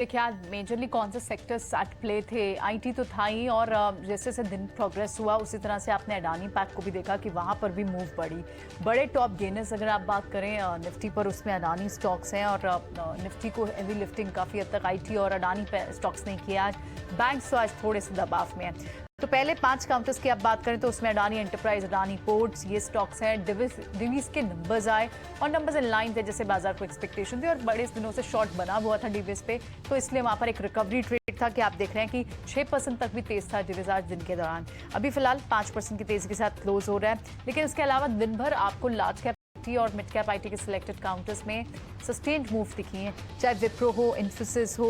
देखिए आज मेजरली कौन से सेक्टर्स एट प्ले थे। आईटी तो था ही, और जैसे जैसे दिन प्रोग्रेस हुआ उसी तरह से आपने अडानी पैक को भी देखा कि वहां पर भी मूव बढ़ी। बड़े टॉप गेनर्स अगर आप बात करें निफ्टी पर, उसमें अडानी स्टॉक्स हैं और निफ्टी को हेवी लिफ्टिंग काफ़ी हद तक आईटी और अडानी स्टॉक्स ने किया। आज बैंक्स तो आज थोड़े से दबाव में है। तो पहले 5 काउंटर्स की आप बात करें तो उसमें अडानी एंटरप्राइज, अडानी पोर्ट्स, ये स्टॉक्स हैं। डिवीज के नंबर्स आए और नंबर्स इन लाइन थे जैसे बाजार को एक्सपेक्टेशन थी, और बड़े दिनों से शॉर्ट बना हुआ था डिवीज पे, तो इसलिए वहां पर एक रिकवरी ट्रेड था कि आप देख रहे हैं कि 6% तक भी तेज था डिवीज आज दिन के दौरान। अभी फिलहाल 5% की तेजी के साथ क्लोज हो रहा है। लेकिन इसके अलावा दिन भर आपको लार्ज कैप और मिड कैप आईटी के सिलेक्टेड काउंटर्स में सस्टेन्ड मूव दिखी हैं। चाहे विप्रो हो, इन्फोसिस हो,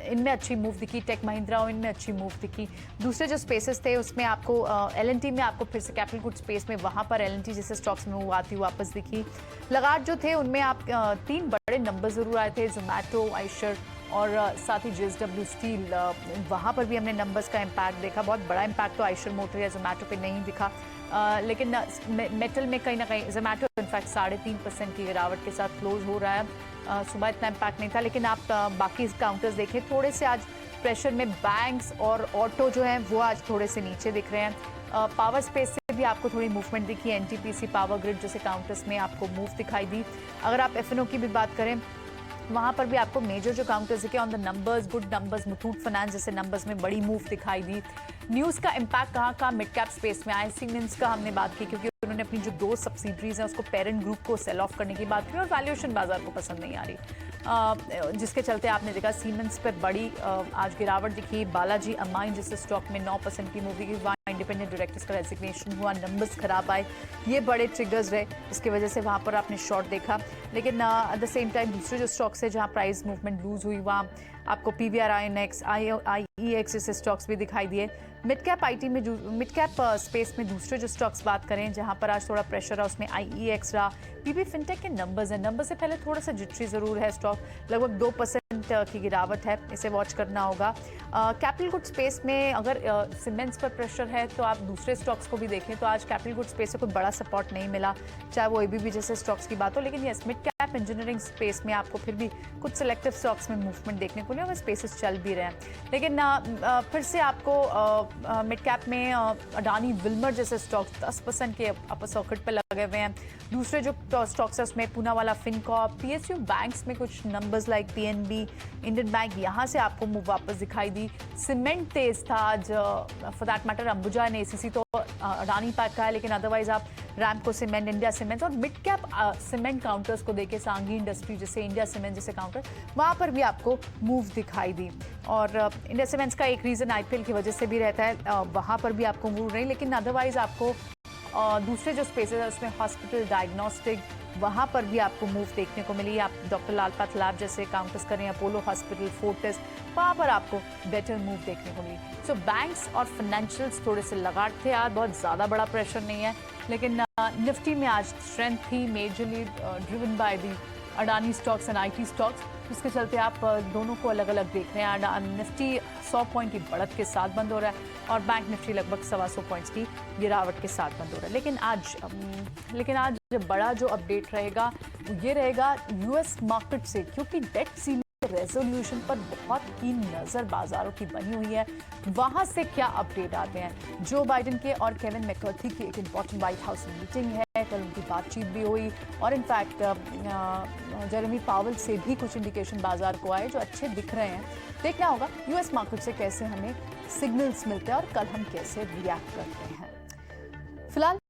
इनमें अच्छी मूव दिखी, टेक महिंद्रा हो, इनमें अच्छी मूव दिखी। दूसरे जो स्पेसेस थे उसमें आपको एलएनटी में आपको फिर से कैपिटल गुड स्पेस में वहां पर एलएनटी जैसे स्टॉक्स में मूव आती वापस दिखी। लगातार जो थे उनमें आप 3 बड़े नंबर जरूर आए थे, जोमैटो, आइशर और साथ ही जेएसडब्ल्यू स्टील। वहाँ पर भी हमने नंबर्स का इम्पैक्ट देखा। बहुत बड़ा इम्पैक्ट तो आइशर मोटर या जोमैटो पे नहीं दिखा, लेकिन मेटल में कहीं ना कहीं जोमैटो इनफैक्ट 3.5% की गिरावट के साथ क्लोज हो रहा है। सुबह इतना इम्पैक्ट नहीं था, लेकिन आप बाकी काउंटर्स देखें थोड़े से आज प्रेशर में बैंक्स और ऑटो जो हैं वो आज थोड़े से नीचे दिख रहे हैं। पावर स्पेस से भी आपको थोड़ी मूवमेंट दिखी। एनटीपीसी, पावर ग्रिड जैसे काउंटर्स में आपको मूव दिखाई दी। अगर आप एफएनओ की भी बात करें वहां पर भी आपको मेजर जो काउंटर्स दिखे on the numbers, good numbers, Muthoot finance जैसे नंबर्स में बड़ी मूव दिखाई दी। न्यूज़ का इम्पैक्ट कहाँ मिड कैप स्पेस में आए। सीमेंस का हमने बात की क्योंकि उन्होंने अपनी जो 2 सब्सिडरीज हैं उसको पेरेंट ग्रुप को सेल ऑफ करने की बात की और वैल्यूएशन बाजार को पसंद नहीं आ रही, जिसके चलते आपने देखा सीमेंस पर बड़ी आज गिरावट दिखी। बालाजी अमाइन जैसे स्टॉक में 9% की मूव दिखी। इंडिपेंडेंट डायरेक्टर्स का रेजिग्नेशन हुआ, नंबर्स खराब आए, ये बड़े ट्रिगर्स रहे, इसकी वजह से वहाँ पर आपने शॉर्ट देखा। लेकिन एट द सेम टाइम दूसरे जो स्टॉक्स है जहाँ प्राइस मूवमेंट लूज हुई वहाँ आपको पीवीआर, आईएनएक्स, आईईएक्स जैसे स्टॉक्स भी दिखाई दिए। मिड कैप आईटी में मिड कैप स्पेस में दूसरे जो स्टॉक्स बात करें जहां पर आज थोड़ा प्रेशर रहा उसमें आईईएक्स रहा। पीबी फिनटेक के नंबर्स हैं, नंबर से पहले थोड़ा सा जिट्री जरूर है स्टॉक, लगभग 2% की गिरावट है, इसे वॉच करना होगा। कैपिटल गुड स्पेस में अगर सीमेंट्स पर प्रेशर है तो आप दूसरे स्टॉक्स को भी देखें तो आज कैपिटल गुड स्पेस से कोई बड़ा सपोर्ट नहीं मिला, चाहे वो एबीबी जैसे स्टॉक्स की बात हो। लेकिन yes, mid cap engineering space में आपको फिर भी कुछ सिलेक्टिव स्टॉक्स में मूवमेंट देखने को मिले, स्पेसेस चल भी रहे हैं। लेकिन फिर से आपको मिड कैप में अडानी विल्मर जैसे स्टॉक्स 10% के अपर सर्किट पे लगे हुए हैं। दूसरे जो स्टॉक्स है उसमें पूनावाला, फिनकॉर्प, पीएसयू बैंक्स में कुछ numbers like PNB, Indian bank, यहाँ से आपको मूव वापस दिखाई दी। सीमेंट तेज था आज, for that matter Ambuja and ACC तो अडानी पैक का है, लेकिन अदरवाइज आप रैमको सीमेंट, इंडिया सीमेंट और मिड कैप सीमेंट काउंटर्स को देखे, सांगी इंडस्ट्री जैसे, इंडिया सीमेंट जैसे काउंटर, वहाँ पर भी आपको मूव दिखाई दी। और इंडिया सीमेंट्स का एक रीज़न आईपीएल की वजह से भी रहता है, वहाँ पर भी आपको मूव नहीं, लेकिन अदरवाइज आपको दूसरे जो स्पेसेस है उसमें हॉस्पिटल, डायग्नोस्टिक, वहाँ पर भी आपको मूव देखने को मिली। आप डॉक्टर लाल पाथलैब जैसे काउंटर्स करें, अपोलो हॉस्पिटल, फोर्टिस, वहाँ पर आपको बेटर मूव देखने को मिली। सो बैंक्स और फाइनेंशियल्स थोड़े से लगाट थे आज, बहुत ज़्यादा बड़ा प्रेशर नहीं है, लेकिन निफ्टी में आज स्ट्रेंथ थी majorly driven by the Adani stocks and IT stocks, जिसके चलते आप दोनों को अलग अलग देख रहे हैं। निफ्टी 100 पॉइंट की बढ़त के साथ बंद हो रहा है और बैंक निफ्टी लगभग 125 पॉइंट्स की गिरावट के साथ बंद हो रहा है। लेकिन आज बड़ा जो अपडेट रहेगा वो ये रहेगा यूएस मार्केट से, क्योंकि डेट सीलिंग रेजोल्यूशन पर बहुत कीन नजर बाजारों की बनी हुई है। वहां से क्या अपडेट आते हैं। जो बाइडेन के और केविन मैकर्थी की एक इंपॉर्टेंट व्हाइट हाउस मीटिंग है, कल उनकी बातचीत भी हुई और इनफैक्ट जेरेमी पावल से भी कुछ इंडिकेशन बाजार को आए जो अच्छे दिख रहे हैं। देखना होगा यूएस मार्केट से कैसे हमें सिग्नल्स मिलते हैं और कल हम कैसे रिएक्ट करते हैं। फिलहाल